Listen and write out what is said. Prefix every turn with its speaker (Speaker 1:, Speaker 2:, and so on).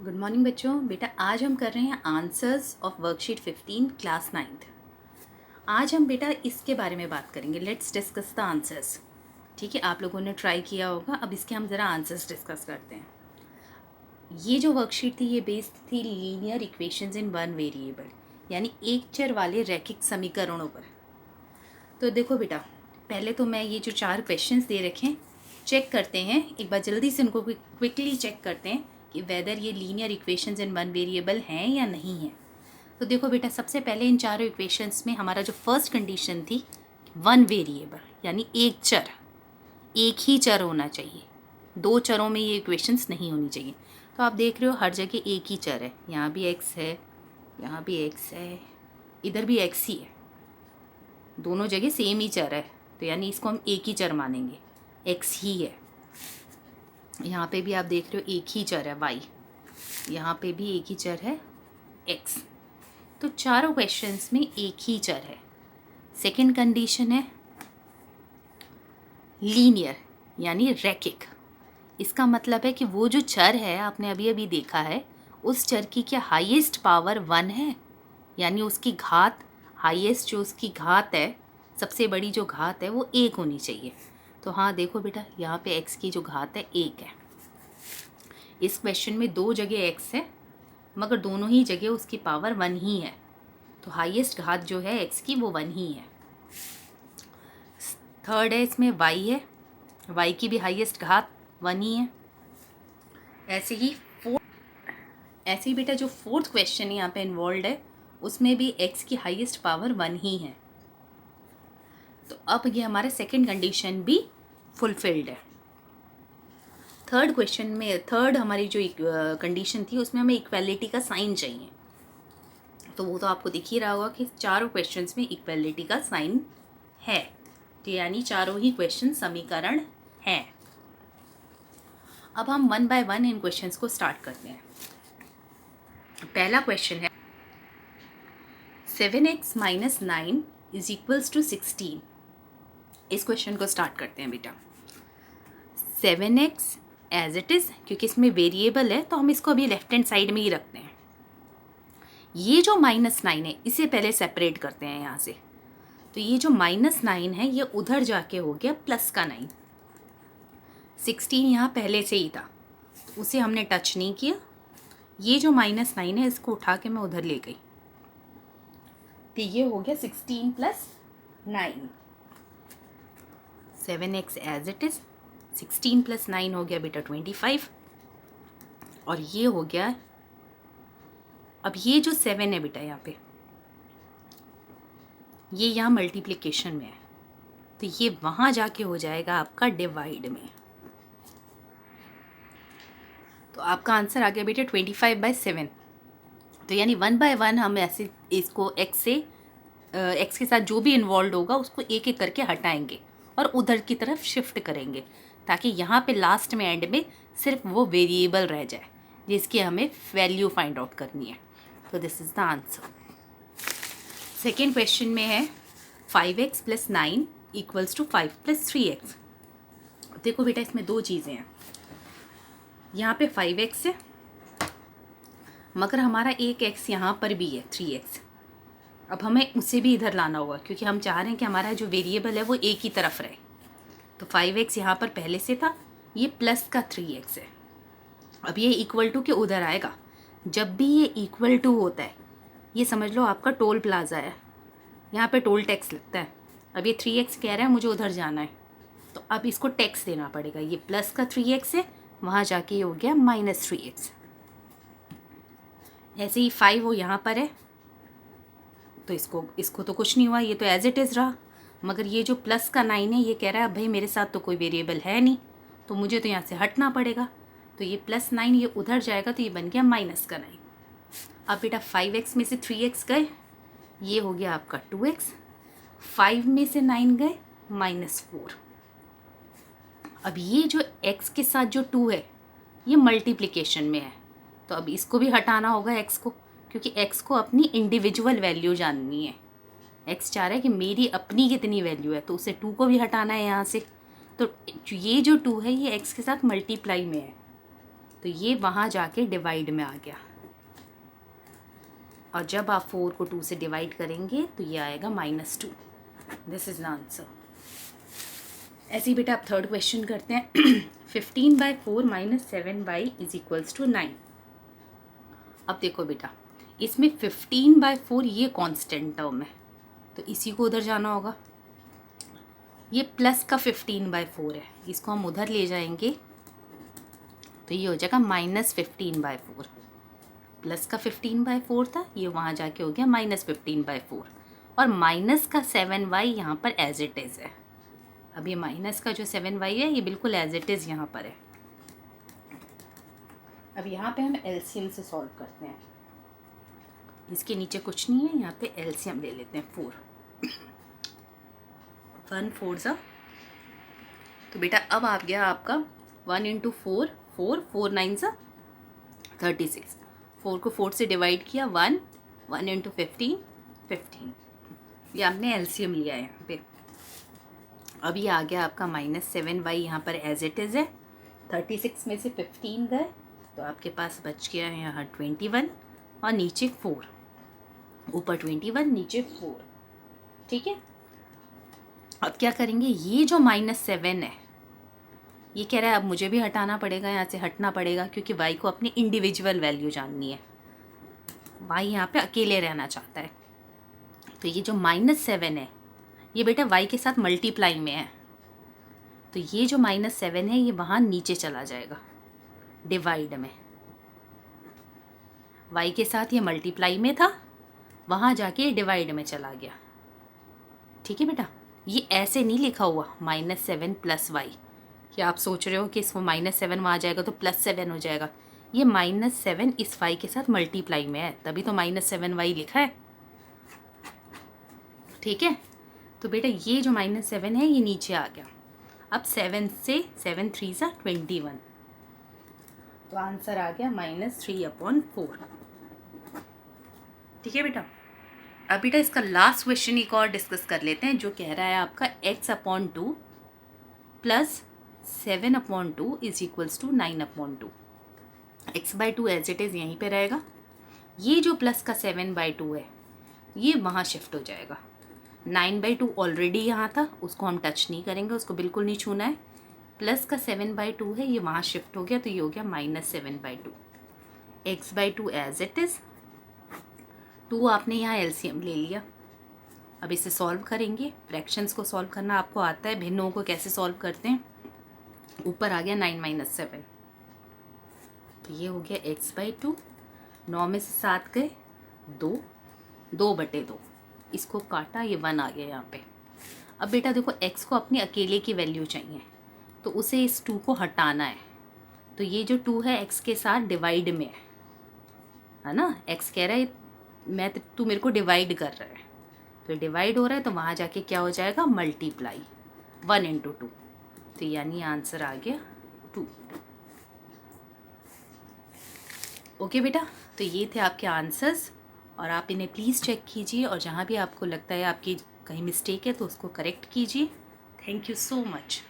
Speaker 1: Good morning बच्चों। बेटा आज हम कर रहे हैं answers of worksheet 15 class 9th। आज हम बेटा इसके बारे में बात करेंगे। Let's discuss the answers. ठीक है, आप लोगों ने ट्राई किया होगा। अब इसके हम ज़रा आंसर्स डिस्कस करते हैं। ये जो वर्कशीट थी ये बेस्ड थी linear equations in one variable, यानी एक चर वाले रैखिक समीकरणों पर। तो देखो बेटा, पहले तो मैं ये जो 4 क्वेश्चंस दे रखे हैं चेक करते हैं, एक बार जल्दी से उनको क्विकली चेक करते हैं कि वेदर ये linear equations in one variable हैं या नहीं है। तो देखो बेटा, सबसे पहले इन चारों इक्वेशंस में हमारा जो फर्स्ट कंडीशन थी वन वेरिएबल, यानी एक चर, एक ही चर होना चाहिए, दो चरों में ये इक्वेशंस नहीं होनी चाहिए। तो आप देख रहे हो हर जगह एक ही चर है, यहाँ भी एक्स है, यहाँ भी एक्स है, इधर भी एक्स ही है, दोनों जगह सेम ही चर है, तो यानी इसको हम एक ही चर मानेंगे, एक्स ही है। यहाँ पे भी आप देख रहे हो एक ही चर है वाई, यहाँ पे भी एक ही चर है एक्स। तो चारों क्वेश्चंस में एक ही चर है। सेकंड कंडीशन है लीनियर, यानी रैखिक। इसका मतलब है कि वो जो चर है आपने अभी अभी देखा है, उस चर की क्या हाईएस्ट पावर 1 है, यानी उसकी घात, हाईएस्ट जो उसकी घात है, सबसे बड़ी जो घात है वो 1 होनी चाहिए। तो हाँ देखो बेटा, यहाँ पे x की जो घात है 1 है। इस क्वेश्चन में दो जगह x है, मगर दोनों ही जगह उसकी पावर 1 ही है, तो हाईएस्ट घात जो है x की वो 1 ही है। थर्ड है, इसमें y है, y की भी हाईएस्ट घात 1 ही है। ऐसे ही बेटा जो फोर्थ क्वेश्चन यहाँ पे इन्वॉल्व है उसमें भी x की हाईएस्ट पावर 1 ही है। तो अब ये हमारा सेकंड कंडीशन भी फुलफिल्ड है। थर्ड क्वेश्चन में, थर्ड हमारी जो कंडीशन थी उसमें हमें इक्वालिटी का साइन चाहिए। तो वो तो आपको दिख ही रहा होगा कि चारों क्वेश्चंस में इक्वालिटी का साइन है, तो यानी चारों ही क्वेश्चन समीकरण हैं। अब हम one by one in questions को स्टार्ट करते हैं। पहला क्वेश्चन है 7x - 9 = 16। इस क्वेश्चन को स्टार्ट करते हैं बेटा। 7x एज इट इज़, क्योंकि इसमें वेरिएबल है तो हम इसको अभी लेफ्ट हैंड साइड में ही रखते हैं। ये जो -9 है इसे पहले सेपरेट करते हैं यहाँ से। तो ये जो -9 है ये उधर जाके हो गया प्लस का 9। 16 यहाँ पहले से ही था तो उसे हमने टच नहीं किया। ये जो -9 है इसको उठा के मैं उधर ले गई, तो ये हो गया 16 + 9। 7x एज इट इज़, 16 + 9 हो गया बेटा 25। और ये हो गया, अब ये जो 7 है बेटा यहाँ पे, ये यहाँ मल्टीप्लिकेशन में है, तो ये वहाँ जाके हो जाएगा आपका डिवाइड में। तो आपका आंसर आ गया बेटा 25/7। तो यानी 1/1 हम ऐसे इसको x के साथ जो भी इन्वॉल्व होगा उसको एक एक करके हटाएंगे और उधर की तरफ शिफ्ट करेंगे, ताकि यहाँ पे लास्ट में एंड में सिर्फ वो वेरिएबल रह जाए जिसकी हमें वैल्यू फाइंड आउट करनी है। तो this is the answer. Second question में है 5x + 9 = 5 + 3x। देखो बेटा, इसमें दो चीज़ें हैं। यहाँ पे 5x है, मगर हमारा एक x यहाँ पर भी है 3x। अब हमें उसे भी इधर लाना होगा, क्योंकि हम चाह रहे हैं कि हमारा जो वेरिएबल है वो एक ही तरफ रहे। तो 5x यहाँ पर पहले से था, ये प्लस का 3x है। अब ये इक्वल टू के उधर आएगा। जब भी ये इक्वल टू होता है, ये समझ लो आपका टोल प्लाजा है, यहाँ पे टोल टैक्स लगता है। अब ये 3x कह रहा है मुझे उधर जाना है, तो अब इसको टैक्स देना पड़ेगा। ये प्लस का 3x है, वहाँ जाके ये हो गया -3x। ऐसे ही 5 वो यहाँ पर है, तो इसको तो कुछ नहीं हुआ, ये तो एज इट इज़ रहा। मगर ये जो प्लस का 9 है ये कह रहा है भाई मेरे साथ तो कोई वेरिएबल है नहीं, तो मुझे तो यहाँ से हटना पड़ेगा। तो ये +9 ये उधर जाएगा, तो ये बन गया -9। अब बेटा 5x में से 3x गए, ये हो गया आपका 2x। 5 में से 9 गए, -4। अब ये जो x के साथ जो 2 है ये मल्टीप्लिकेशन में है, तो अब इसको भी हटाना होगा x को, क्योंकि x को अपनी इंडिविजुअल वैल्यू जाननी है। x चाह रहा है कि मेरी अपनी कितनी वैल्यू है, तो उसे 2 को भी हटाना है यहाँ से। तो ये जो 2 है ये x के साथ मल्टीप्लाई में है, तो ये वहाँ जाके डिवाइड में आ गया, और जब आप 4 को 2 से डिवाइड करेंगे तो ये आएगा -2। This is the answer. ऐसे ही बेटा आप थर्ड क्वेश्चन करते हैं। 15/4 - 7y = 9। अब देखो बेटा, इसमें 15/4 ये कांस्टेंट टर्म है, तो इसी को उधर जाना होगा। ये प्लस का 15/4 है, इसको हम उधर ले जाएंगे तो ये हो जाएगा -15/4। प्लस का 15/4 था, ये वहाँ जाके हो गया -15/4, और माइनस का 7y यहाँ पर एज इट इज़ है। अब ये माइनस का जो 7y है ये बिल्कुल एज इट इज़ यहाँ पर है। अब यहाँ पे हम एलसीएम से सॉल्व करते हैं। इसके नीचे कुछ नहीं है, यहाँ पे एलसीएम ले लेते हैं 4। 1 4 सा, तो बेटा अब आ गया आपका 1 × 4 4 4 9 सा 36। 4 को 4 से डिवाइड किया 1 1 × 15 15। ये आपने एलसीएम लिया है यहाँ पे। अब ये आ गया आपका -7y यहाँ पर एज इट इज़ है। 36 में से 15 गए तो आपके पास बच गया है यहाँ 21, और नीचे 4, ऊपर 21 नीचे 4। ठीक है, अब क्या करेंगे, ये जो -7 है ये कह रहा है अब मुझे भी हटाना पड़ेगा, यहाँ से हटना पड़ेगा, क्योंकि y को अपनी इंडिविजुअल वैल्यू जाननी है। y यहाँ पे अकेले रहना चाहता है, तो ये जो -7 है ये बेटा y के साथ मल्टीप्लाई में है, तो ये जो -7 है ये वहाँ नीचे चला जाएगा डिवाइड में। y के साथ ये मल्टीप्लाई में था, वहाँ जाके डिवाइड में चला गया। ठीक है बेटा, ये ऐसे नहीं लिखा हुआ -7 + y, कि आप सोच रहे हो कि इसको -7 वहाँ जाएगा तो +7 हो जाएगा। ये -7 इस y के साथ मल्टीप्लाई में है, तभी तो -7y लिखा है। ठीक है, तो बेटा ये जो -7 है ये नीचे आ गया। अब 7 से 7 3 सा 21, तो आंसर आ गया -3/4। ठीक है बेटा, अब बेटा इसका लास्ट क्वेश्चन एक और डिस्कस कर लेते हैं, जो कह रहा है आपका x/2 + 7/2 = 9/2। x/2 as it is यहीं पे रहेगा। ये जो प्लस का 7/2 है ये वहाँ शिफ्ट हो जाएगा। 9/2 ऑलरेडी यहाँ था, उसको हम टच नहीं करेंगे, उसको बिल्कुल नहीं छूना है। प्लस का 7/2 है ये वहाँ शिफ्ट हो गया, तो ये हो गया -7/2। x/2 एज इट इज़, 2 आपने यहाँ एलसीएम ले लिया। अब इसे सॉल्व करेंगे। फ्रैक्शंस को सॉल्व करना आपको आता है, भिन्नों को कैसे सॉल्व करते हैं। ऊपर आ गया 9 - 7, तो ये हो गया x/2। 9 में से 7 गए 2, 2/2, इसको काटा, ये 1 आ गया यहाँ पे। अब बेटा देखो, x को अपनी अकेले की वैल्यू चाहिए, तो उसे इस 2 को हटाना है। तो ये जो 2 है x के साथ डिवाइड में है ना। x कह रहा है तू मेरे को डिवाइड कर रहा है, तो डिवाइड हो रहा है, तो वहाँ जाके क्या हो जाएगा, मल्टीप्लाई 1 × 2, तो यानी आंसर आ गया 2। ओके बेटा, तो ये थे आपके आंसर्स, और आप इन्हें प्लीज़ चेक कीजिए, और जहाँ भी आपको लगता है आपकी कहीं मिस्टेक है तो उसको करेक्ट कीजिए। Thank you so much.